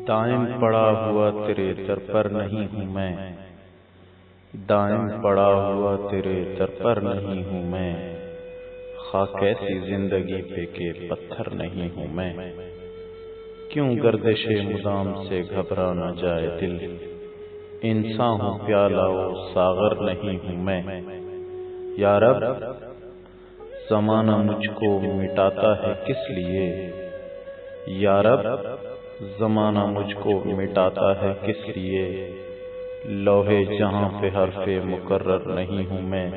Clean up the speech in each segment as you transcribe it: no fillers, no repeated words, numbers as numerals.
دائم پڑا ہوا تیرے در پر نہیں ہوں میں، دائم پڑا ہوا تیرے در پر نہیں ہوں میں، خاک ایسی زندگی پہ کہ پتھر نہیں ہوں میں۔ کیوں گردش مدام سے گھبرا نہ جائے دل، انسان ہوں پیالہ و ساغر نہیں ہوں میں۔ یا رب زمانہ مجھ کو مٹاتا ہے کس لیے، یا رب زمانہ مجھ کو مٹاتا ہے کس لیے، لوحے جہاں پہ حرف مقرر نہیں ہوں میں۔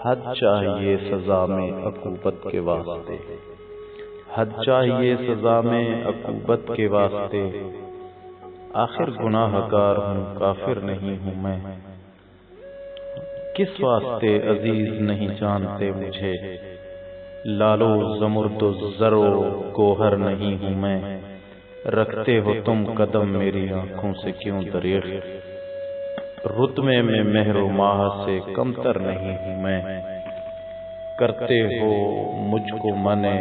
حد چاہیے سزا میں عقوبت کے واسطے، حد چاہیے سزا میں عقوبت کے واسطے، آخر گناہ گار ہوں کافر نہیں ہوں میں۔ کس واسطے عزیز نہیں جانتے مجھے، لالو زمرد و زر و گوہر نہیں ہوں میں۔ رکھتے ہو تم قدم میری آنکھوں سے کیوں دریغ، رتبے میں مہر و ماہ سے کمتر نہیں ہوں میں۔ کرتے ہو مجھ کو منع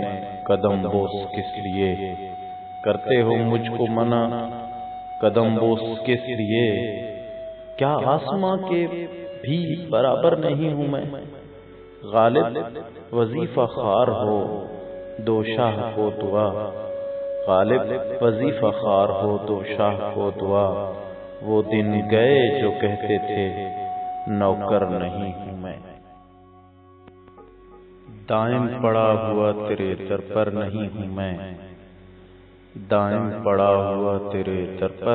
قدم بوس کس لیے، کرتے ہو مجھ کو منع قدم بوس کس لیے، کیا آسماں کے بھی برابر نہیں ہوں میں۔ غالب وظیفہ خوار ہو دو شاہ کو دعا، غالب وظیفہ خوار ہو دو شاہ کو دعا، وہ دن گئے جو کہتے تھے نوکر نہیں ہوں میں۔ دائم پڑا ہوا تیرے در پر نہیں ہوں میں، دائم پڑا ہوا تیرے در پر